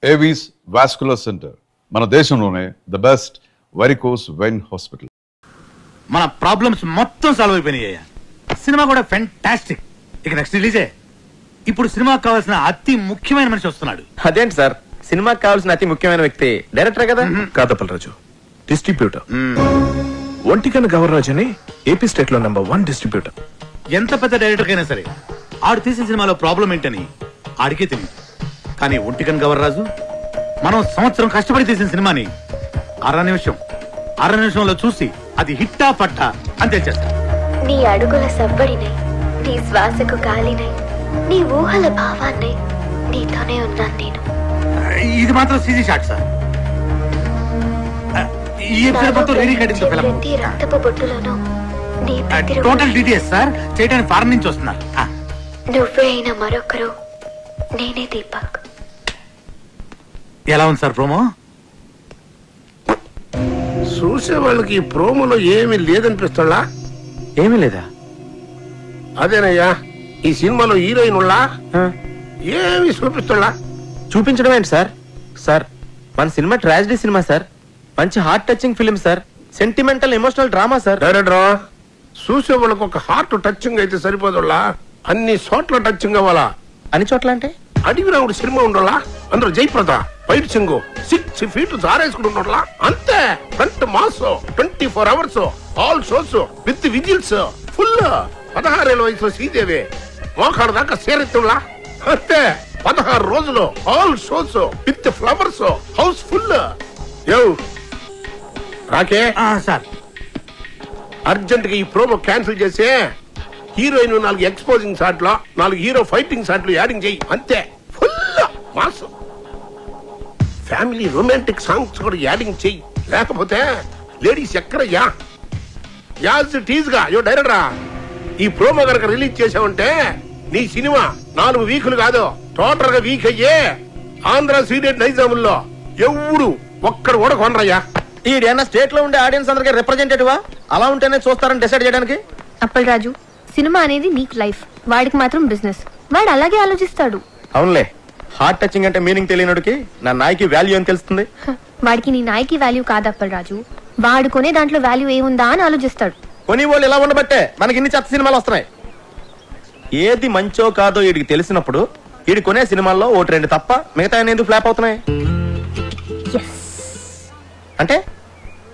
Avis vascular center మన దేశంలోనే the best varicose vein hospital. మన ప్రాబ్లమ్స్ మొత్తం సాల్వ్ అయిపోయినాయ్యా. సినిమా కూడా ఫెంటాస్టిక్. ఇక నెక్స్ట్ రిలీజే. ఇప్పుడు సినిమాకి కావాల్సిన అతి ముఖ్యమైన మనిషి వస్తున్నాడు. అదేంటి సార్, సినిమాకి కావాల్సిన అతి ముఖ్యమైన వ్యక్తి డైరెక్టర్ కదా? కాదప్పలరాజు, డిస్ట్రిబ్యూటర్. ఒంటికన్ గవర్రాజ్ అని ఏపీ స్టేట్ లో #1 డిస్ట్రిబ్యూటర్. ఎంత పెద్ద డైరెక్టర్ అయినా సరే ఆడు తీసిన సినిమాలో ప్రాబ్లం ఏంటని ఆడికే తెలియదు. కానీ ఒంటికన్ గవర్రాజు మనం సంవత్సరం కష్టపడి తీసిన సినిమాని అర నిమిషంలో చూసి అది హిట్టా పట్టా అని తెచ్చేస్తా. నీ అడుగుల సవ్వడినై, నీ శ్వాసకు గాలినై, నీ ఊహల భావాన్ని నీతోనే ఉన్నాను నేను. ఇది మాత్రం సీజీ షాట్ సార్. ఈ ఎపిసోడ్ మొత్తం రీరికార్డింగ్ తో ఫిల్మ్. ప్రతి రక్తపు బొట్టులోనూ నీ టోటల్ డీటెయిల్స్ సార్ చేయడానికి ఫారెన్ నుంచి వస్తున్నారు. నువ్వే అయిన మరొకరు నేనే దీపక్. ఎలా ఉంది సార్ ప్రోమో? చూసే వాళ్ళకి ఈ ప్రోమోలో ఏమీ లేదనిపిస్తుందా? ఏమీ లేదా? అదేనయ్యా, ఈ సినిమాలో హీరోయిన్ ఉల్లా ఏమి చూపిస్తుందా? చూపించడం ఏంటి సార్? సార్, మన సినిమా ట్రాజడీ సినిమా సార్. మంచి heart touching film sir. Sentimental emotional drama sir. Director, చూసే వాళ్ళకి ఒక హార్ట్ టచింగ్ అయితే సరిపోదుల్లా, అన్ని చోట్ల టచింగ్ అవ్వాలా. అన్ని చోట్ల అంటే అడిగి రావుడు సినిమా ఉండాలా, అందులో జయప్రద ఫైట్ సింగ్ 6 feet జారేసుకుని ఉండాలా. అంతే. Front mass 24 hours all shows with whistles full. 16 ఏళ్ల వయసులో శ్రీదేవి మోకాడు దాకా సేరెత్తులా. అంతే. 16 రోజులు all shows with flowers house full. రాకే సార్, అర్జెంట్ గా ఈ ప్రోమో క్యాన్సిల్ చేసి హీరోయిన్ 4 ఎక్స్పోజింగ్ షాట్లు, 4 హీరో ఫైటింగ్ షాట్లు యాడింగ్ చెయ్యి. అంతే. Full mass. Family romantic songs కూడా యాడింగ్ చెయ్యి. లేకపోతే లేడీస్ ఎక్కడయ్యా? యాజ్ టీజ్ గా డైరెక్టరా, ఈ ప్రోమో కనుక రిలీజ్ చేసావంటే నీ సినిమా 4 వీకులు కాదు, టోటల్ గా వీక్ అయ్యే ఆంధ్ర సీడెడ్ నైజాముల్లో ఎవడు ఒక్కడు కూడా కొనరయ్యా. ఈడేనా స్టేట్ లో ఉండే ఆడియన్స్ అందరికీ రిప్రజెంటేటివా? అలా ఉంటేనే చూస్తారని డిసైడ్ చేయడానికి. అప్పలరాజు, సినిమా అనేది నీకు లైఫ్, వాడికి మాత్రం బిజినెస్. వాడు అలాగే ఆలోచిస్తాడు. అవునులే, హార్ట్ టచింగ్ అంటే మీనింగ్ తెలియనుడికి నా నాయకి వాల్యూ అని తెలుస్తుంది. వాడికి నీ నాయకి వాల్యూ కాదు అప్పలరాజు, వాడు కొనే దాంట్లో వాల్యూ ఏముందా అని ఆలోచిస్తాడు. కొని వాళ్ళు ఇలా ఉండబట్టే మనకి ఇన్ని చెత్త సినిమాలు వస్తున్నాయి. ఏది మంచో కాదో వీడికి తెలిసినప్పుడు వీడి కొనే సినిమాల్లో 1-2 తప్ప మిగతా ఎందుకు ఫ్లాప్ అవుతున్నాయి? అంటే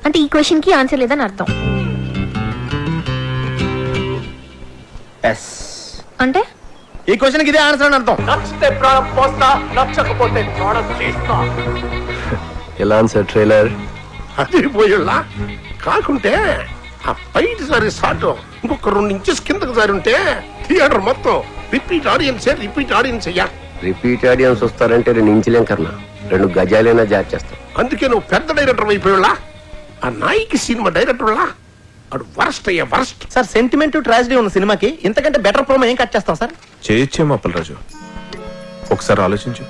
అంటే ఈ క్వశ్చన్ కి ఆన్సర్ లేదని అర్థం. అంటే ఈ క్వశ్చన్ కి ఇదే ఆన్సర్ అని అర్థం. ఎలా సార్ ట్రైలర్? అది పోయిల్లా కాకుంటే ఆ ఫైట్ సారి షాట్ ఇంకొక 2 inches కిందకు సారి ఉంటే థియేటర్ మొత్తం రిపీట్ ఆడియన్స్ అయ్యా. రిపీట్ ఆడియన్స్ వస్తారంటే 2 ఇంచులేం కన్నా 2 గజాలైనా జార్ చేస్తాం. అందుకే నువ్వు పెద్ద డైరెక్టర్ అయిపోయిలా. ఆ నాయకి సినిమా డైరెక్టర్ అడు వరస్ట్ అయ్యా, వరస్ట్. సార్, సెంటిమెంట్ ట్రాజడీ ఉన్న సినిమాకి ఇంతకంటే బెటర్ ప్రోమో ఏం కట్ చేస్తాం సార్? చేయొచ్చేమో అప్పలరాజు, ఒకసారి ఆలోచించు.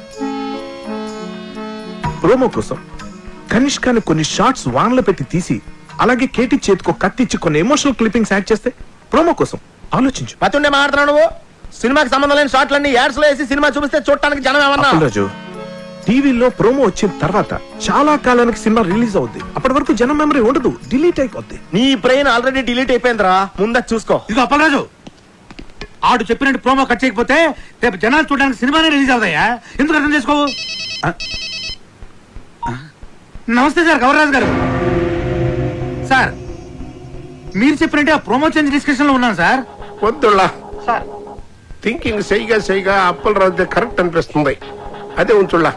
ప్రోమో కోసం కనిష్కాని కొన్ని షార్ట్స్ వాన్లో పెట్టి తీసి అలాగే కేటీ చేతికో కత్తిచ్చి కొన్ని ఎమోషనల్ క్లిప్పింగ్స్ యాడ్ చేస్తే ప్రోమో కోసం ఆలోచించు. పతుండే మాట్లాడుతున్నావు నువ్వు. సినిమాకి సంబంధం లేని షార్ట్లన్నీ యాడ్స్ లో వేసి సినిమా చూపిస్తే చూడటానికి జనం ఏమన్నా? అప్పలరాజు, టీవీలో ప్రోమో వచ్చిన తర్వాత చాలా కాలానికి సినిమా రిలీజ్ అవుద్ది. అప్పటి వరకు జనం మెమరీ ఉండదు, డిలీట్ అయిపోద్ది. నీ బ్రెయిన్ ఆల్రెడీ డిలీట్ అయిపోయిందిరా, ముందు చూసుకో. ఇది అప్పలరాజు, ఆడు చెప్పినట్టు ప్రోమో కట్ చేయకపోతే రేపు జనాలు చూడడానికి సినిమానే రిలీజ్ అవుతాయా? ఎందుకు అర్థం చేసుకోవు? నమస్తే సార్, గవర్రాజు గారు. సార్, మీరు చెప్పినట్టే ఆ ప్రోమో చేంజ్ డిస్కషన్ లో ఉన్నాను సార్. వద్దుల్లా, థింకింగ్ సైగా అప్పలరాజు కరెక్ట్ అనిపిస్తుంది. అదే ఉంచుల్లా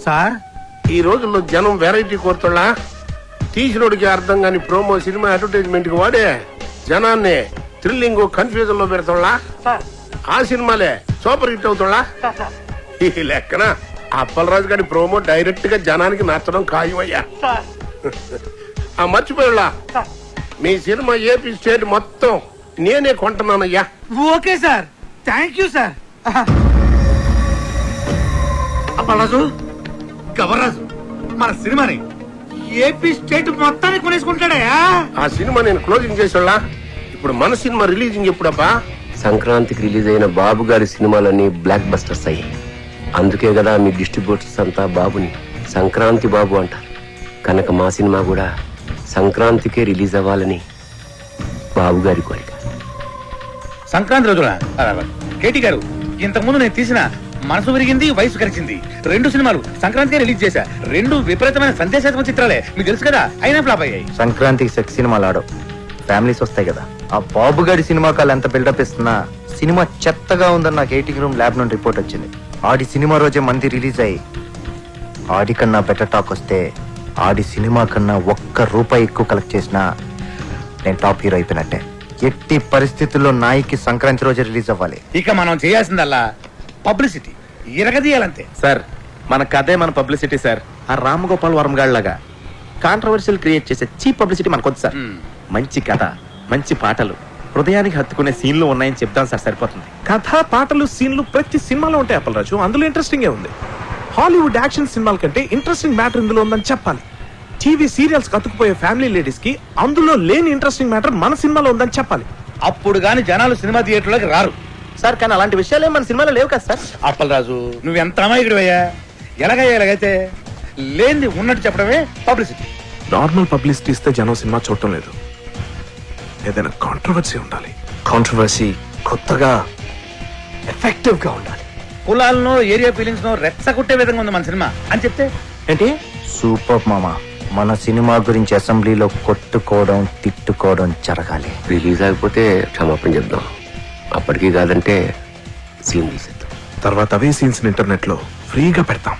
సార్. ఈ రోజుల్లో జనం వెరైటీ కోరుతున్నా, తీసినోడికి అర్థం కాని ప్రోమో సినిమా అడ్వర్టైజ్మెంట్ కి వాడే జనాన్ని థ్రిల్లింగ్ కన్ఫ్యూజన్ లో పెడుతున్నా. ఆ సినిమాలే సూపర్ హిట్ అవుతున్నా. ఈ లెక్కన అప్పలరాజు గారి ప్రోమో డైరెక్ట్ గా జనానికి నచ్చడం ఖాయమయ్యా. ఆ మర్చిపోయిలా, మీ సినిమా ఏపీ స్టేట్ మొత్తం నేనే కొంటున్నానయ్యా. Okay sir, thank you sir. Appalaraju, Gavarraju మన సినిమాని ఏపీ స్టేట్ మొత్తాన్ని కొనేసుకుంటాడయా. ఆ సినిమా నేను క్లోజింగ్ చేసేలా. ఇప్పుడు మన సినిమా రిలీజింగ్ ఎప్పుడబ్బా? సంక్రాంతికి రిలీజ్ అయిన బాబు గారి సినిమాలన్నీ బ్లాక్ బస్టర్స్ అయ్యాయి. అందుకే కదా మీ డిస్ట్రిబ్యూటర్స్ అంతా బాబుని సంక్రాంతి బాబు అంటారు. కనుక మా సినిమా కూడా సంక్రాంతికే రిలీజ్ అవ్వాలని బాబు గారి కోరిక. సంక్రాంతి రోజున కేటీ గారు, ఇంతకుముందు నేను తీసిన మనసు విరిగింది వయసు కలిసింది 2 సినిమాలు సంక్రాంతికి రిలీజ్ చేశా. 2 విపరీతమైన సందేశాత్మక చిత్రాలే, మీకు తెలుసు కదా, అయినా ఫ్లాప్ అయ్యాయి. సంక్రాంతికి సెక్స్ సినిమాలు ఆడవు, ఫ్యామిలీస్ వస్తాయి కదా. ఆ బాబు గారి సినిమాకాలు ఎంత బిల్డప్ ఇస్తున్నా సినిమా చెత్తగా ఉందని నాకు 80 రూమ్ ల్యాబ్ నుండి రిపోర్ట్ వచ్చింది. ఆడి సినిమా రోజే మంది రిలీజ్ అయ్యి ఆడి కన్నా బెటర్ టాక్ వస్తే ఆడి సినిమా కన్నా ₹1 ఎక్కువ కలెక్ట్ చేసినా నేను టాప్ హీరో అయిపోయినట్టే. ఎట్టి పరిస్థితుల్లో నాయికి సంక్రాంతి రోజే రిలీజ్ అవ్వాలి. ఇక మనం చేయాల్సిందల్లా పబ్లిసిటీ ఇరగదీయాలంతే. సార్ మన కథే మన పబ్లిసిటీ సార్. ఆ రామగోపాల్ వర్మ గాళ్ళగా కాంట్రవర్షియల్ క్రియేట్ చేసే చీప్ పబ్లిసిటీ మనకొద్దు సార్. మంచి కథ, మంచి పాటలు, హృదయానికి హత్తుకునే సీన్లు ఉన్నాయని చెప్తాం సార్, సరిపోతుంది. కథ, పాటలు, సీన్లు ప్రతి సినిమాలో ఉంటాయి అప్పలరాజు. అందులో ఇంట్రెస్టింగ్ ఉంది. హాలీవుడ్ యాక్షన్ సినిమాల కంటే ఇంట్రెస్టింగ్ మ్యాటర్ ఇందులో ఉందని చెప్పాలి. టీవీ సీరియల్స్ కతుకుపోయే ఫ్యామిలీ లేడీస్ కి అందులో లేని ఇంట్రెస్టింగ్ మ్యాటర్ మన సినిమాలో ఉందని చెప్పాలి. అప్పుడు గాని జనాలు సినిమా థియేటర్లోకి రారు సార్. కానీ అలాంటి విషయాలు మన సినిమాలో లేవు కదా సార్. అప్పలరాజు, నువ్వెంత అమాయకుడివయ్యా. ఎలాగైతే లేనిది ఉన్నట్టు చెప్పడమే పబ్లిసిటీ. నార్మల్ పబ్లిసిటీ ఇస్తే జనం సినిమా చూడటం లేదు. ఏదైనా కాంట్రవర్సీ ఉండాలి. కాంట్రవర్సీ కొత్తగా ఎఫెక్టివ్ గా ఉండాలి. కులాలను, ఏరియా ఫీలింగ్స్ ను రెచ్చగొట్టే విధంగా ఉంది మన సినిమా అని చెప్తే ఏంటి? సూపర్ మామా. మన సినిమా గురించి అసెంబ్లీలో కొట్టుకోవడం, తిట్టుకోవడం జరగాలి. రిలీజ్ అయిపోతే క్షమాపణ చెప్దాం. అప్పటికీ కాదంటే సీన్ తీసేద్దాం. తర్వాత అవే సీన్స్ ఇంటర్నెట్ లో ఫ్రీగా పెడతాం.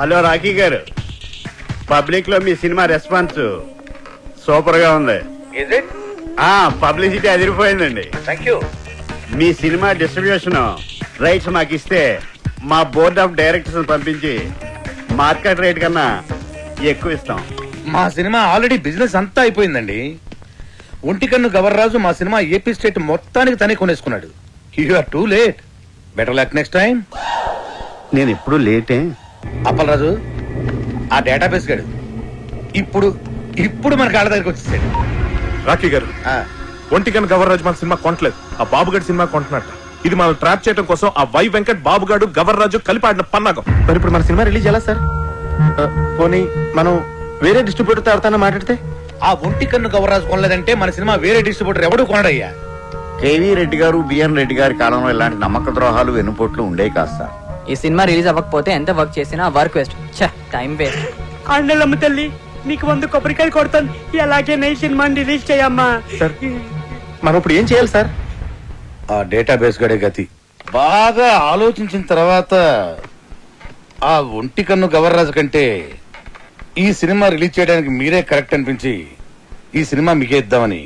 హలో రాకీ గారు, పబ్లిక్ లో మీ సినిమా రెస్పాన్స్ సూపర్ గా ఉంది. పబ్లిసిటీ అదిరిపోయిందండి. మీ సినిమా డిస్ట్రిబ్యూషన్ రైట్స్ మాకు ఇస్తే మా బోర్డ్ ఆఫ్ డైరెక్టర్స్ పంపించి మార్కెట్ రేట్ కన్నా ఎక్కువ ఇస్తాం. మా సినిమా ఆల్రెడీ బిజినెస్ అంతా అయిపోయిందండి. ఒంటికన్ను గవర్రాజు మా సినిమా ఏపీ స్టేట్ మొత్తానికి తనే కొనేసుకున్నాడు. You are too late. Better luck next time. నేను ఎప్పుడు లేటే. అప్పలరాజు, ఆ డేటాబేస్ గాడు ఇప్పుడు మన కాళ్ళ దగ్గరికి వచ్చేసాడు. రాకీ గారు, ఒంటికన్ గవర్రాజు మన సినిమా కొనట్లేదు, ఆ బాబుగాడి సినిమా కొంటున్నట్ట. ఇది మనం ట్రాప్ చేయడం కోసం ఆ వై వెంకట్, బాబుగాడు, గవర్రాజు కలిపి ఆడిన పన్నాగం. మరి ఇప్పుడు మన సినిమా రిలీజ్ ఎలా సార్? పోనీ మనం వేరే డిస్ట్రిబ్యూటర్ తో ఎవరితో మాట్లాడితే? ఆ ఒంటికన్ను గవర్రాజు కొనలేదంటే మన సినిమా వేరే డిస్ట్రిబ్యూటర్ ఎవడు కొనడయ్యా. కేవీ రెడ్డి గారు, బిఎన్ రెడ్డి గారి కాలంలో ఇలాంటి నమ్మక ద్రోహాలు వెన్నుపోట్లు ఉండేవి కాదు సార్. ఈ సినిమా రిలీజ్ అవ్వకపోతే ఎంత వర్క్ చేసినా వర్క్ వేస్ట్, టైం వేస్ట్. అండలమ్మ తల్లి, నీకు 100 కొబ్బరికాయలు కొడతాను. ఎలాగే నీ సినిమా రిలీజ్ చేయమ్మా. సార్ మనం ఇప్పుడు ఏం చేయాలి సార్? ఆ డేటాబేస్ గడే గతి. బాగా ఆలోచించిన తర్వాత ఆ ఒంటికన్ను గవర్రాజు కంటే ఈ సినిమా రిలీజ్ చేయడానికి మీరే కరెక్ట్ అనిపించి ఈ సినిమా మీకే ఇద్దామని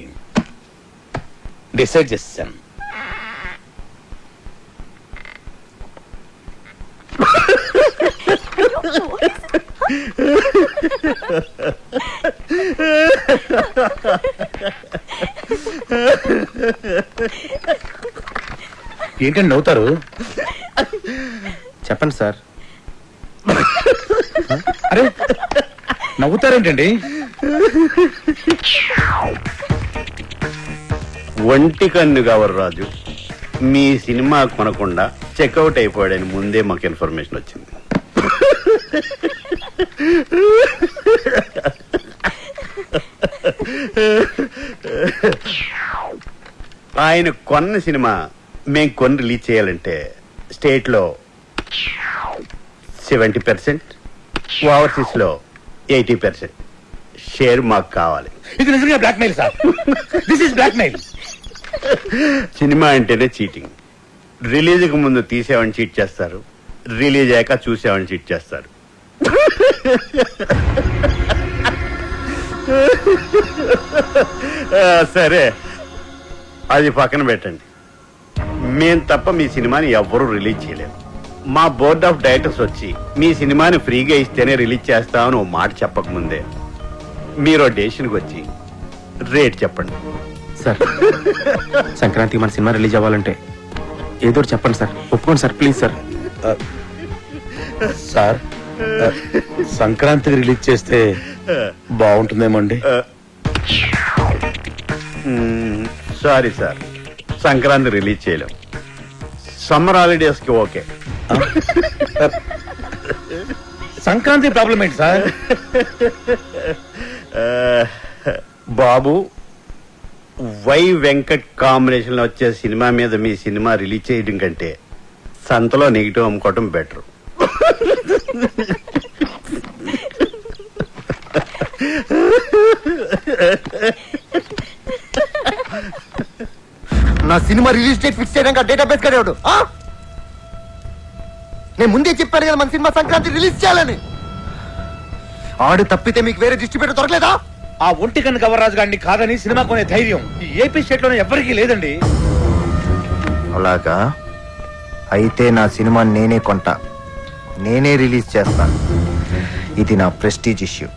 డిసైడ్ చేశాను. ఏంటండి నవ్వుతారు? చెప్పండి సార్. అరే నవ్వుతారేంటండి? ఒంటికన్ను గవర్రాజు మీ సినిమా కొనకుండా చెక్అవుట్ అయిపోయాడని ముందే మాకు ఇన్ఫర్మేషన్ వచ్చింది. ఆయన కొన్న సినిమా మేము కొని రిలీజ్ చేయాలంటే స్టేట్ లో 70%, ఓవర్సీస్ లో 80% షేర్ మాకు కావాలి. ఇది నిజంగా blackmail sir. This is blackmail. Cinema అంటేనే చీటింగ్. రిలీజ్కి ముందు తీసేవాడిని చీట్ చేస్తారు, రిలీజ్ అయ్యాక చూసేవాడిని చీట్ చేస్తారు. సరే, అది పక్కన పెట్టండి. మేం తప్ప మీ సినిమాని ఎవ్వరూ రిలీజ్ చేయలేము. మా బోర్డ్ ఆఫ్ డైరెక్టర్స్ వచ్చి మీ సినిమాని ఫ్రీగా ఇస్తేనే రిలీజ్ చేస్తామని ఓ మాట చెప్పకముందే మీరు డెసిషన్కి వచ్చి రేట్ చెప్పండి. సార్ సంక్రాంతికి మన సినిమా రిలీజ్ అవ్వాలంటే ఏదో చెప్పండి సార్. ఒప్పుకోండి సార్, ప్లీజ్ సార్. సార్ సంక్రాంతికి రిలీజ్ చేస్తే బాగుంటుందేమో అండి. సారీ సార్, సంక్రాంతి రిలీజ్ చేయలేం. సమ్మర్ హాలిడేస్ కి ఓకే. సంక్రాంతి ప్రాబ్లం ఏంటి సార్? బాబు, వై వెంకట్ కాంబినేషన్ లో వచ్చే సినిమా మీద మీ సినిమా రిలీజ్ చేయడం కంటే సంతలో నెగిటివ్ అమ్ముకోవటం బెటర్. నా సినిమా రిలీజ్ డేట్ ఫిక్స్ చేయడానికి డేటాబేస్ కడేవాడు. నేను ముందే చెప్పాను కదా మన సినిమా సంక్రాంతి రిలీజ్ చేయాలని. ఆడు తప్పితే మీకు వేరే డిస్ట్రిబ్యూటర్ దొరకలేదా? ఆ ఒంటికన్ను గవర్రాజు గారిని కాదని సినిమా కొనే ధైర్యం ఈ ఏపీ స్టేట్ లోనే ఎవరికీ లేదండి. అలాగా? అయితే నా సినిమా నేనే కొంటా, నేనే రిలీజ్ చేస్తాను. ఇది నా ప్రెస్టీజ్ ఇష్యూ.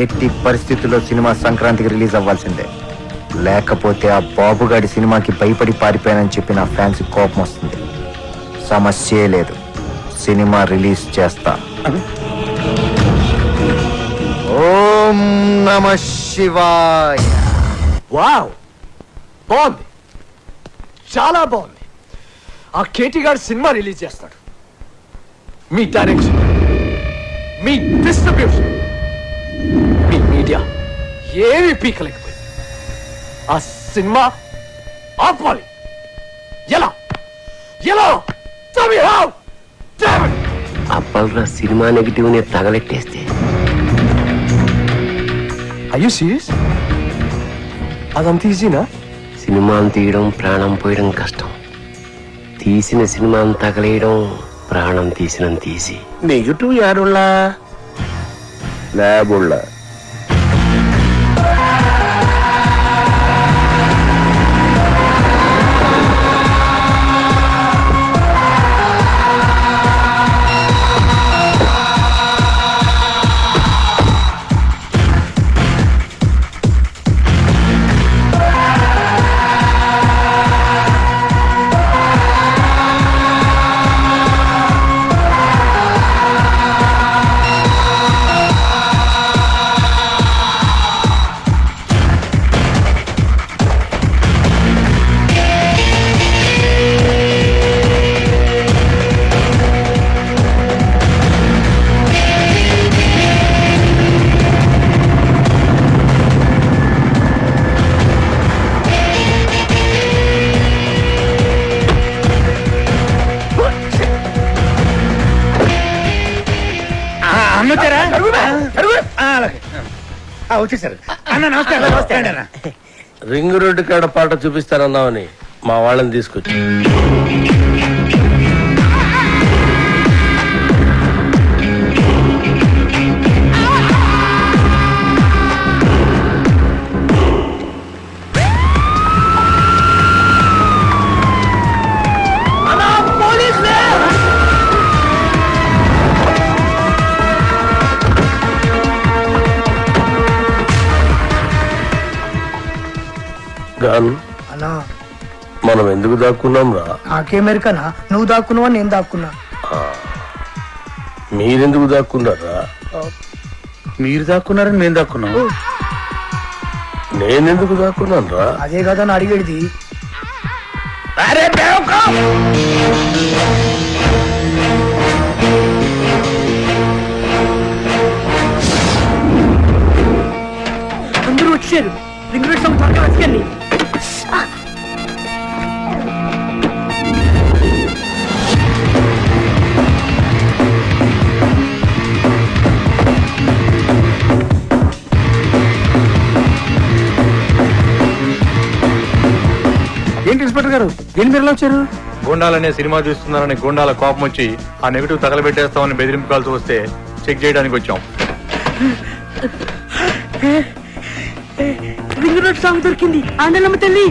ఎట్టి పరిస్థితుల్లో సినిమా సంక్రాంతికి రిలీజ్ అవ్వాల్సిందే. లేకపోతే ఆ బాబుగాడి సినిమాకి భయపడి పారిపోయానని చెప్పి నా ఫ్యాన్స్ కోపం వస్తుంది. సమస్యే లేదు, సినిమా రిలీజ్ చేస్తా. ఓం నమ శివాయ. వావ్, బాగుంది, చాలా బాగుంది. ఆ కేటీ గారు సినిమా రిలీజ్ చేస్తాడు. మీ డైరెక్షన్, మీ డిస్ట్రిబ్యూషన్, మీ మీడియా ఏమి పీకలేకపోయింది. ఆ సినిమా ఆపాలి. ఎలా ఎలా అప్పల్రా సినిమా నెగిటివ్ ని తగలెట్టేస్తే. అయ్యో సీరియస్? అదంత ఈజీనా? సినిమాను తీయడం ప్రాణం పోయడం కష్టం. తీసిన సినిమాను తగలేయడం ప్రాణం తీసినంత తీసి. నెగిటివ్ యారులా? ల్యాబుల్లా. వచ్చేసారు అన్న. నమస్కారం. రింగ్ రోడ్డు కాడ పాట చూపిస్తానన్నావని మా వాళ్ళని తీసుకొచ్చి. అన్నా మనం ఎందుకు దాక్కున్నాం రా? నాకేమెరికనా? నువ్వు దాక్కున్నావా నేను దాక్కున్నా? మీరెందుకు దాక్కున్నారా? మీరు దాక్కున్నారని మేము దాక్కున్నాం. నేనెందుకు దాక్కున్నాను రా? అదే కదా నా అడిగేది. అందరూ వచ్చారు. రింగ్ రోడ్ సాంగ్ త్వరగా వచ్చేయండి. ఏంటి ఇన్స్పెక్టర్ గారు, ఏంటి మీరు ఎలా వచ్చారు? గోండాలనే సినిమా చూస్తున్నారని గోండాల కోపం వచ్చి ఆ నెగిటివ్ తగలబెట్టేస్తామని బెదిరింపు కాల్సి వస్తే చెక్ చేయడానికి వచ్చాం. రింగ్ రోడ్ సాంగ్ దొరికింది. ఆండలమ్మ తల్లి.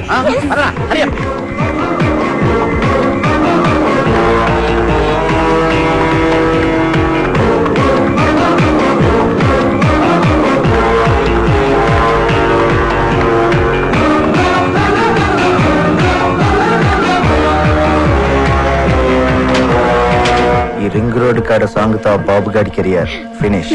ఈ రింగ్ రోడ్ కాడ సాంగ్ తో బాబు గాడి కెరియర్ ఫినిష్.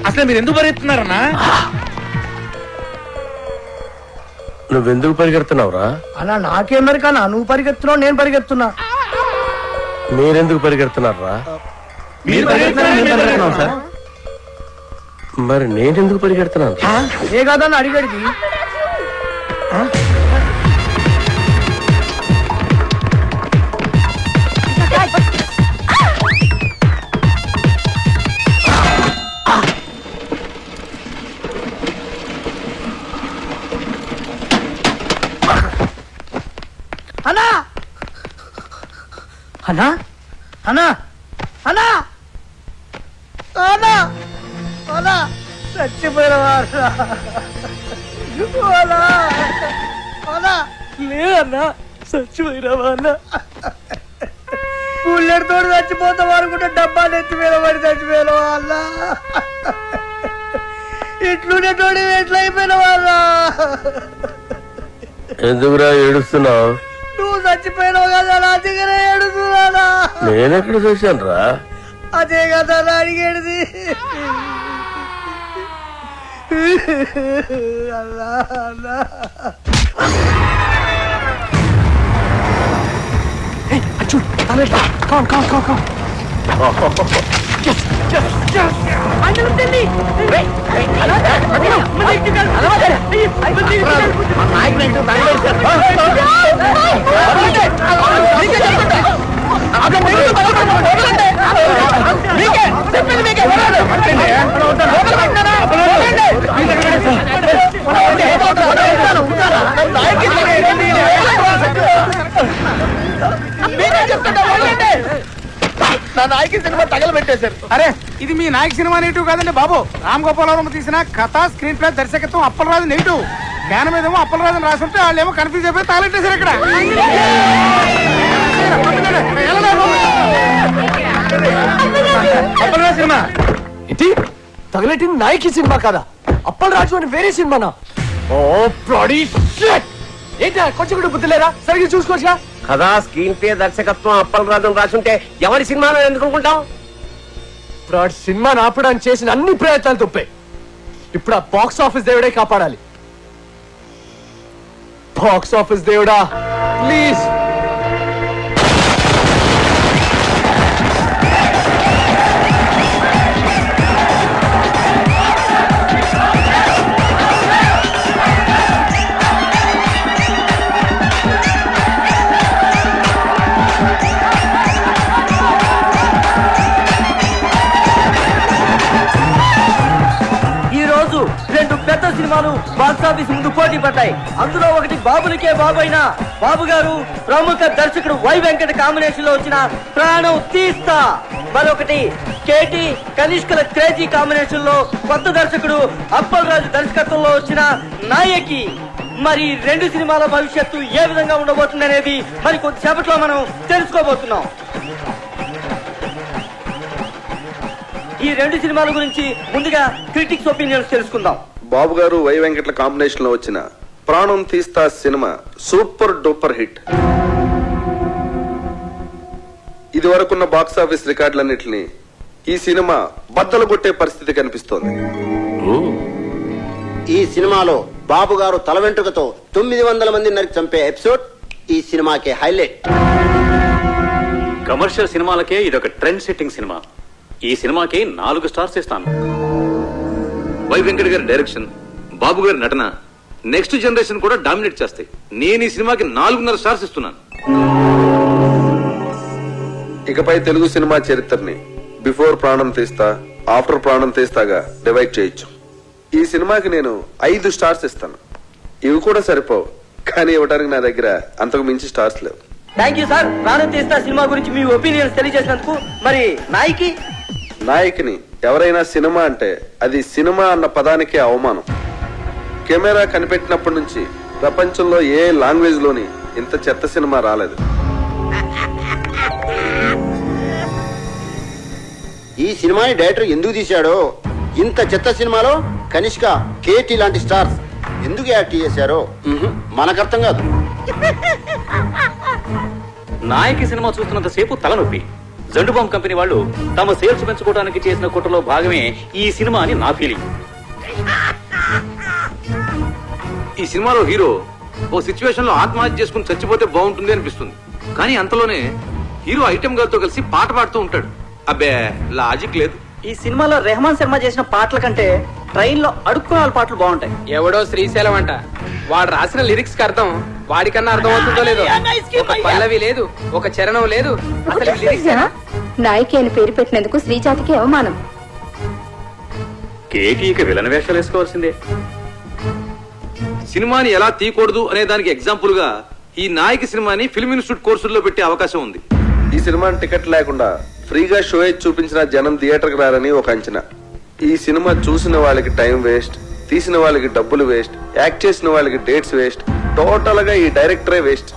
అసలు మీరు ఎందుకు పరిగెత్తున్నారన్నా? నువ్వెందుకు పరిగెడుతున్నావురా? అలా నాకేమరికన్నా నువ్వు పరిగెత్తున్నావు నేను పరిగెత్తున్నా. మీరెందుకు పరిగెడుతున్నారా? మరి నేనెందుకు పరిగెడుతున్నాను? ఏ కాదని అడిగడిది. అన్నా అన్నా అన్నా అన్నా అన్నా అన్నా చచ్చిపోయినవారు లేదన్నా చచ్చిపోయినవా అన్న పుల్లెడితో చచ్చిపోతాం అనుకుంటే డబ్బాలు ఎత్తిపోయిన వాడి చచ్చిపోయినవా అన్న ఇట్లుండేటోడి ఎట్లా అయిపోయిన వాళ్ళ ఎందుకురా ఏడుస్తున్నావు? నువ్వు చచ్చిపోయినావు కదా నా దగ్గర ఏడుస్తున్నానా? నేనెక్కడ చూశాను రా? అదే కదా నా అడిగేది. అల్లా అల్లా నా నాయకి సినిమా తగలబెట్టేశారు. అరే ఇది మీ నాయక సినిమా నెగిటివ్ కాదండి బాబు. రామ్ గోపాలవరం తీసిన కథ స్క్రీన్ ప్లే దర్శకత్వం అప్పలరాజు నెగిటివ్. జ్ఞానం మీదేమో అప్పలరాజు రాసుంటే వాళ్ళు ఏమో కన్ఫ్యూజ్ అయిపోయి తగలెట్టేశారు ఇక్కడ. అప్పలరాజు సినిమా ఇది తగలెట్టింది నాయకి సినిమా కదా, అప్పలరాజు అని వేరే సినిమానా? ఓ బ్లడీ షిట్! ఏంటి కొంచెం కూడా బుద్ధి లేదా? సరిగ్గా చూసుకోవచ్చుగా. కదా స్క్రీన్ ప్లే దర్శకత్వం అప్పలరాజు రాసుంటే ఎవరి సినిమాలో ఎందుకు అనుకుంటాం? ఇప్పుడు సినిమాని ఆపడానికి చేసిన అన్ని ప్రయత్నాలు తప్పాయి. ఇప్పుడు ఆ బాక్స్ ఆఫీస్ దేవుడే కాపాడాలి. బాక్స్ ఆఫీస్ దేవుడా ప్లీజ్. రెండు పెద్ద సినిమాలు బాక్స్ ఆఫీస్ ముందు పోటీ పడ్డాయి. అందులో ఒకటి బాబునికే బాబు అయిన బాబు గారు ప్రముఖ దర్శకుడు వై వెంకట కాంబినేషన్ లో వచ్చిన ప్రాణం తీస్తా, మరొకటి కేటి కనిష్కల క్రేజీ కాంబినేషన్ లో కొత్త దర్శకుడు అప్పలరాజు దర్శకత్వంలో వచ్చిన నాయకి. మరి రెండు సినిమాల భవిష్యత్తు ఏ విధంగా ఉండబోతుంది అనేది మరి కొద్దిసేపట్లో మనం తెలుసుకోబోతున్నాం. ఈ రెండు సినిమాల గురించి ముందుగా క్రిటిక్స్ ఒపీనియన్స్ తెలుసుకుందాం. బాబు గారు వై వెంకట్ల కాంబినేషన్ లో వచ్చిన ప్రాణం తీస్తా సినిమా సూపర్ డూపర్ హిట్. ఇది వరకున్న బాక్స్ ఆఫీస్ రికార్డులన్నింటినీ ఈ సినిమా బద్దలు కొట్టే పరిస్థితి కనిపిస్తోంది. ఈ సినిమాలో బాబు గారు తల వెంట్రుకతో 900 మంది నరికి చంపే ఎపిసోడ్ ఈ సినిమాకే హైలైట్. కమర్షియల్ సినిమాలకే ఇదొక ట్రెండ్ సెట్టింగ్ సినిమా. ఈ సినిమాకి 4 స్టార్స్ ఇస్తాను. వై వెంకట గారి డైరెక్షన్, బాబు గారి నటన నెక్స్ట్ జనరేషన్ కూడా డామినేట్ చేస్తాయి. నేను ఈ సినిమాకి 4.5 స్టార్స్ ఇస్తున్నాను. ఇకపై తెలుగు సినిమా చరిత్రని బిఫోర్ ప్రాణం తీస్తా, ఆఫ్టర్ ప్రాణం తీస్తాగా డివైడ్ చేయొచ్చు. ఈ సినిమాకి నేను 5 స్టార్స్ ఇస్తాను. ఇవి కూడా సరిపోవు, కానీ ఇవ్వడానికి నా దగ్గర అంతకు మించి స్టార్స్ లేవు. Thank you sir. ప్రాణం తీస్తా సినిమా గురించి మీ ఒపీనియన్స్ తెలియజేసినందుకు. మరి నాయకిని ఎవరైనా సినిమా అంటే అది సినిమా అన్న పదానికే అవమానం. కెమెరా కనిపెట్టినప్పటి నుంచి ప్రపంచంలో ఏ లాంగ్వేజ్ లోని ఇంత చెత్త సినిమా రాలేదు. ఈ సినిమాని డైరెక్టర్ ఎందుకు తీశాడో, ఇంత చెత్త సినిమాలో కనిష్క, కేటీ లాంటి స్టార్స్ ఎందుకు యాక్ట్ చేశారో మనకు అర్థం కాదు. నాయకి సినిమా చూస్తున్నంత సేపు తలనొప్పి. జండుబామ్ కంపెనీ వాళ్ళు తమ సేల్స్ పెంచుకోవడానికి చేసిన కుట్రలో భాగమే ఈ సినిమా అని నా ఫీలింగ్. ఈ సినిమాలో హీరో ఓ సిచ్యువేషన్ లో ఆత్మహత్య చేసుకుని చచ్చిపోతే బాగుంటుంది అనిపిస్తుంది. కానీ అంతలోనే హీరో ఐటమ్ గర్ల్ తో కలిసి పాట పాడుతూ ఉంటాడు. అబ్బే లాజిక్ లేదు. ఈ సినిమాలో రెహమాన్ శర్మ చేసిన పాటల కంటే ట్రైన్ లో అడుక్కునే వాళ్ళ పాటలు బాగుంటాయి. ఎవడో శ్రీశైలం అంట, వాడు రాసిన లిరిక్స్ కి అర్థం వాడికన్నా అర్థం అవుతుందో లేదో. ఒక పల్లవి లేదు, ఒక చరణం లేదు. అసలు ఈ lyrics ఏనా? నాయకి అని పేరు పెట్టినందుకు శ్రీజాతికి అవమానం. కేటీకి విలన్ వేషాలు వేసుకోవాల్సిందే. సినిమాని ఎలా తీయకూడదు అనే దానికి ఎగ్జాంపుల్ గా ఈ నాయకి సినిమాని ఫిల్మ్ ఇన్స్టిట్యూట్ కోర్సుల్లో పెట్టే అవకాశం ఉంది. ఈ సినిమాని టికెట్ లేకుండా ఫ్రీగా షో చూపించిన జనం థియేటర్కి రారని ఒక అంచనా. ఈ సినిమా చూసిన వాళ్ళకి టైం వేస్ట్, తీసిన వాళ్ళకి డబ్బులు వేస్ట్, యాక్ట్ చేసిన వాళ్ళకి డేట్స్ వేస్ట్, టోటల్ గా ఈ డైరెక్టరే వేస్ట్.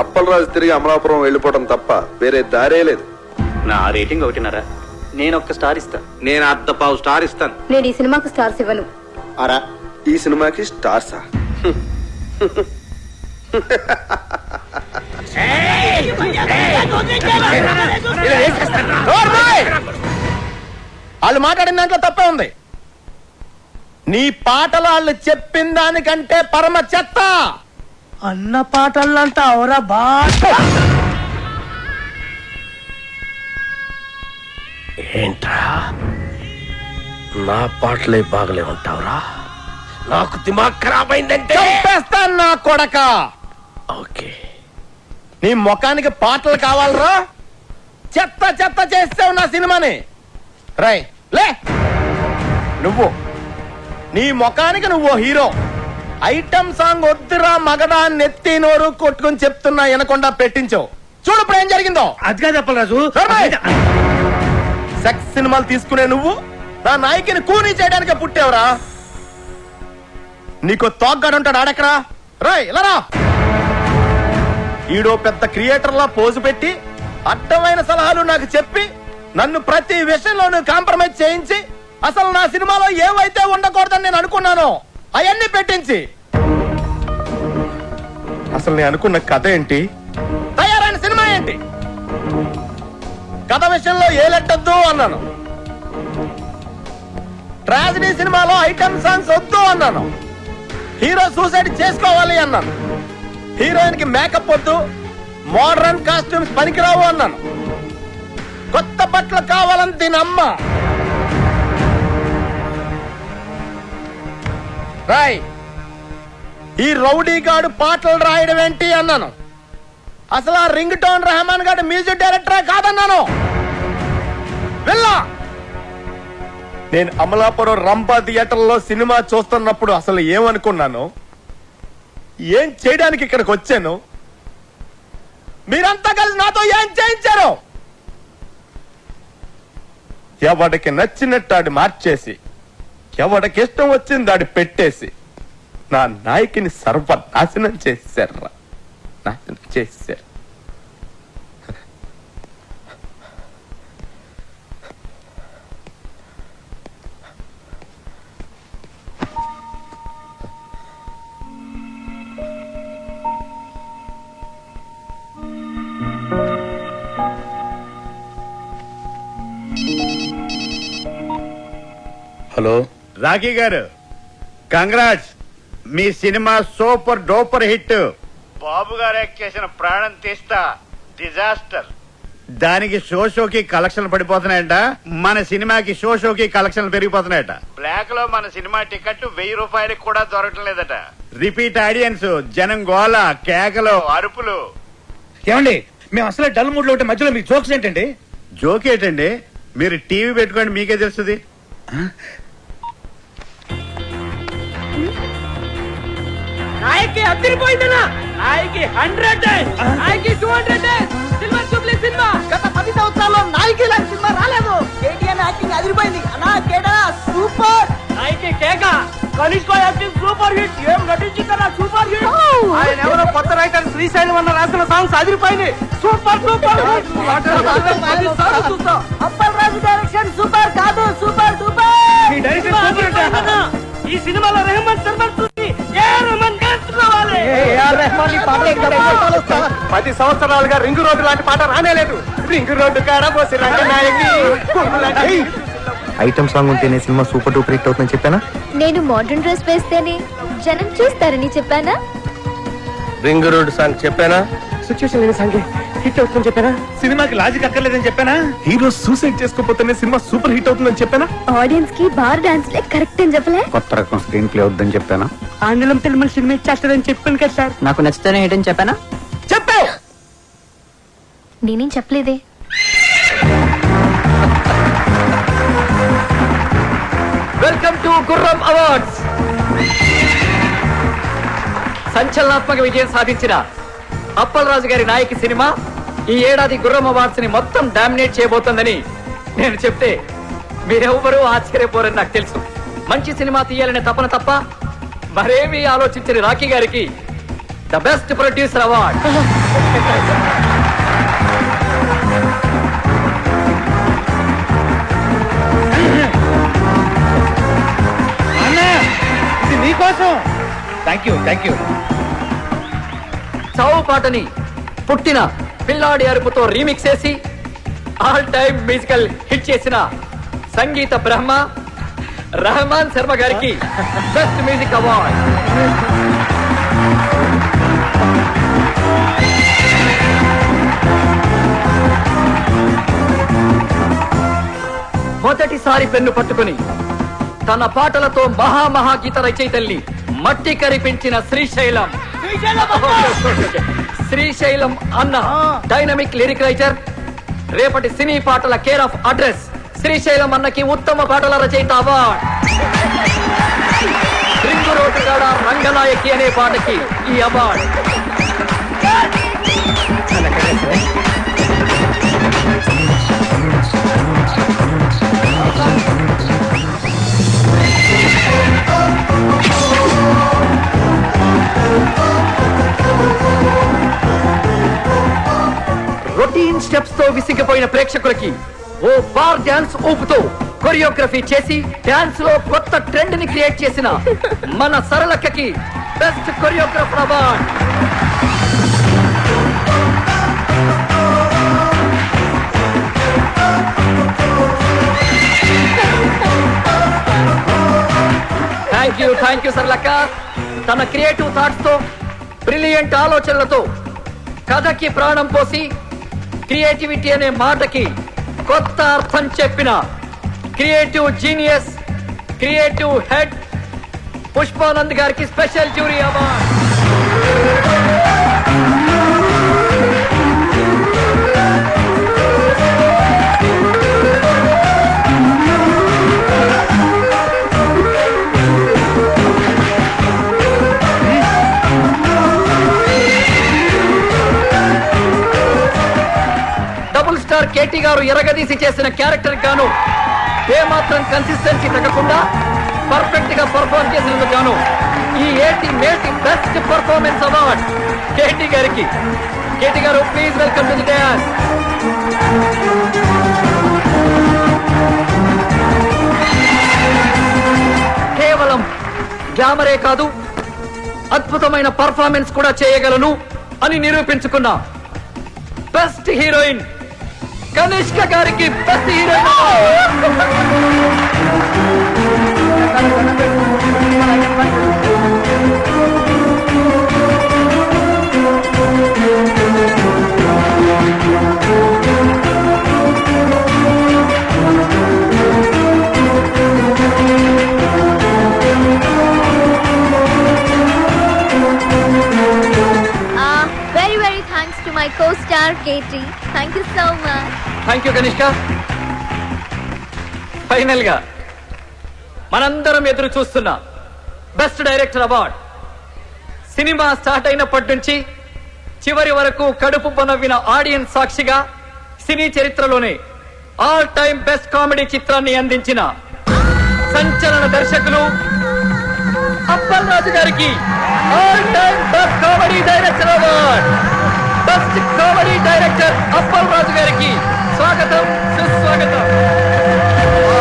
అప్పలరాజు తిరిగి అమలాపురం వెళ్ళిపోవడం తప్ప వేరే దారే లేదు. నా రేటింగ్ 1.5. నేను ఒక్క స్టార్ ఇస్తా. నేను 1/2 స్టార్ ఇస్తాను. నేను ఈ సినిమాకు స్టార్స్ ఇవ్వను. అరా ఈ సినిమాకి స్టార్సా? వాళ్ళు మాట్లాడిన దాంట్లో తప్పే ఉంది. నీ పాటలు వాళ్ళు చెప్పిన దానికంటే పరమ చెత్త. అన్న పాటలంట అవరా బా. ఏంట్రా నా పాటలే బాగలే ఉంటావురా? నాకు దిమాగ్ ఖరాబ్ అయిందంటే చంపేస్తాను నా కొడక. ఓకే, నీ ముఖానికి పాటలు కావాలరా? చెత్త చెత్త చేస్తావు నా సినిమాని. రై లే, నువ్వు నీ ముఖానికి నువ్వు హీరో. ఐటమ్ సాంగ్ వద్దురా మగడా నెత్తి నోరు కొట్టుకుని చెప్తున్నా వినకుండా పెట్టించావు. చూడు ఇప్పుడు ఏం జరిగిందో. అదిగా చెప్పరాజు. సెక్స్ సినిమాలు తీసుకునే నువ్వు నా నాయకిని కూనీ చేయడానికి పుట్టావురా. నీకు తోగ్గాడుంటాడు ఆడెక్కడా? రాయ్ ఇలా రా. ఈడో పెద్ద క్రియేటర్లా పోజు పెట్టి అడ్డమైన సలహాలు నాకు చెప్పి నన్ను ప్రతి విషయంలోనూ కాంప్రమైజ్ చేయించి అసలు నా సినిమాలో ఏవైతే ఉండకూడదని నేను అనుకున్నానో అవన్నీ పెట్టించి అసలు నేను అనుకున్న కథ ఏంటి, తయారైన సినిమా ఏంటి? కథ విషయంలో ఏ లెట్టొద్దు అన్నాను. ట్రాజడీ సినిమాలో ఐటమ్ సాంగ్స్ వద్దు అన్నాను. హీరో సూసైడ్ చేసుకోవాలి అన్నాను. హీరోయిన్ కి మేకప్ వద్దు, మోడర్న్ కాస్ట్యూమ్స్ పనికిరావు అన్నాను. కొత్త బట్టలు కావాలని దీని అమ్మ. రాయ్ ఈ రౌడీ గాడు పాటలు రాయడం ఏంటి అన్నాను. అసలు ఆ రింగ్ టోన్ రెహమాన్ గాడు మ్యూజిక్ డైరెక్టరే కాదన్నాను. వెళ్ళా నేను అమలాపురం రంపా థియేటర్లో సినిమా చూస్తున్నప్పుడు అసలు ఏమనుకున్నాను, ఏం చేయడానికి ఇక్కడికి వచ్చాను, మీరంతా కలిసి నాతో ఏం చేయించారు? ఎవడికి నచ్చినట్టు ఆడి మార్చేసి ఎవడికి ఇష్టం వచ్చింది ఆడి పెట్టేసి నా నాయకిని సర్వనాశనం చేశారా, నాశనం చేశారు. హలో రాఖీ గారు, కంగ్రాట్స్. మీ సినిమా సూపర్ డూపర్ హిట్. బాబు గారు యాక్ట్ చేసిన ప్రాణం తీస్తా డిజాస్టర్. దానికి షోకి కలెక్షన్లు పడిపోతున్నాయంట. మన సినిమాకి షోకి కలెక్షన్లు పెరిగిపోతున్నాయట. బ్లాక్ లో మన సినిమా టికెట్ 1000 రూపాయలకి కూడా దొరకటం లేదట. రిపీట్ ఆడియన్స్, జనం గోల, కేకలు, అరుపులు. ఏమండి మేము అసలే డల్ మూడ్ లో ఉంటే మధ్యలో మీ జోక్స్ ఏంటండి? జోక్ ఏంటండి? మీరు టీవీ పెట్టుకోండి, మీకే తెలుస్తుంది. నాయకి అదిరిపోయిందనా? నాయకి 100, నాయకి 200, సిల్వర్ జూబ్లీ సినిమా. గత 10 సంవత్సరాల్లో నాయకి లాంటి సినిమా రాలేదు. కేటీఆర్ యాక్టింగ్ అదిరిపోయింది అన్నా. కేడా సూపర్. నాయకి కేక కనిష్క యాక్టింగ్ సూపర్ హిట్. ఏం నటించిందన్నా, సూపర్ హిట్. ఆయన ఎవరో కొత్త రైటర్ శ్రీశైలం అన్న రాసిన సాంగ్స్ అదిరిపోయింది. Super super. Appal Raju direction super కాదు సూపర్ డూపర్ ఈ సినిమాలో రెహమాన్ సర్వర్ చూసి రెహమాన్ కావాలి 10 సంవత్సరాలుగా రింగు రోడ్డు లాంటి పాట రానేలేదు. రింగు రోడ్డు కాడ పోసి రంగనాయకి ఐటమ్ సాంగ్ ఉంటేనే సినిమా సూపర్ డూపర్ హిట్ అవుతుందని చెప్పానా? నేను మోడర్న్ డ్రెస్ వేస్తేనే జనం చూస్తారని చెప్పానా? రింగ్ రోడ్ సాంగ్ చెప్పానా? సిచ్యువేషన్ లేని సాంగ్ హిట్ అవుతుందని చెప్పానా? సినిమాకి లాజిక్ అక్కర్లేదని చెప్పానా? హీరో సూసైడ్ చేసుకోపోతేనే సినిమా సూపర్ హిట్ అవుతుందని చెప్పానా? ఆడియన్స్ కి బార్ డాన్స్ లే కరెక్ట్ అని చెప్పలే? కొత్త రకం స్క్రీన్ ప్లే వద్దని చెప్పానా? ఆంగ్లం తెలుగు సినిమా ఇచ్చేస్తారని చెప్పాను కదా సార్. నాకు నచ్చితేనే ఏంటని చెప్పానా? చెప్పావు. నేనేం చెప్పలేదే. వెల్కమ్ టు గుర్రం అవార్డ్స్. సంచలనాత్మక విజయం సాధించిన అప్పలరాజు గారి నాయకి సినిమా ఈ ఏడాది గుర్రం అవార్డ్స్ ని మొత్తం డామినేట్ చేయబోతోందని నేను చెప్తే మీరెవ్వరూ ఆశ్చర్యపోరని నాకు తెలుసు. మంచి సినిమా తీయాలనే తపన తప్ప మరేమీ ఆలోచించని రాకీ గారికి ద బెస్ట్ ప్రొడ్యూసర్ అవార్డ్. ఇది నీకోసం. Thank you. చావు పాటని పుట్టిన పిల్లాడి అరుపుతో రీమిక్స్ చేసి ఆల్ టైమ్ మ్యూజికల్ హిట్ చేసిన సంగీత బ్రహ్మ రెహమాన్ శర్మ గారికి బెస్ట్ మ్యూజిక్ అవార్డ్. మొదటిసారి పెన్ను పట్టుకుని తన పాటలతో మహా గీత రచయితల్ని మట్టి కరిపించిన శ్రీశైలం అన్న డైనమిక్ లిరిక్ రైటర్, రేపటి సినీ పాటల కేర్ ఆఫ్ అడ్రస్ శ్రీశైలం అన్నకి ఉత్తమ పాటల రచయిత అవార్డ్. రింగు రోడ్డు కాడ రంగనాయకి అనే పాటకి ఈ అవార్డ్. రొటీన్ స్టెప్స్ తో విసిగిపోయిన ప్రేక్షకులకి ఓ బార్ డాన్స్ ఊపుతో కొరియోగ్రఫీ చేసి డాన్స్ లో కొత్త ట్రెండ్ ని క్రియేట్ చేసిన మన సరళక్కకి best choreographer award. Thank you Saralakka. తన క్రియేటివ్ థాట్స్ తో బ్రిలియంట్ ఆలోచనలతో కథకి ప్రాణం పోసి క్రియేటివిటీ అనే మాటకి కొత్త అర్థం చెప్పిన creative genius, creative head Pushpanand గారికి special jury award. Star KT గారు ఎరగదీసి చేసిన క్యారెక్టర్ గాను ఏమాత్రం కన్సిస్టెన్సీ తగ్గకుండా పర్ఫెక్ట్ గా పర్ఫార్మ్ చేసినందుకు గాను ఈ మేటి బెస్ట్ పర్ఫార్మెన్స్ అవార్డ్ కేటీ గారికి. కేటీ గారు please welcome to the dance. కేవలం గ్లామరే కాదు, అద్భుతమైన పర్ఫార్మెన్స్ కూడా చేయగలను అని నిరూపించుకున్న బెస్ట్ హీరోయిన్ కనిష్క గారికి best heroine. Very thanks to my co-star Katie. Thank you so much. Thank you Kanishka. Final గా మనందరం ఎదురు చూస్తున్న best director award. Cinema start అయినప్పటి నుంచి చివరి వరకు కడుపు పొనవ్విన ఆడియన్స్ సాక్షిగా సినీ చరిత్రలోనే ఆల్ టైమ్ బెస్ట్ కామెడీ చిత్రాన్ని అందించిన సంచలన దర్శకులు అప్పలరాజు గారికి all time best comedy director award. Best comedy director Appalaraju గారికి స్వాగతం, సుస్వాగతం.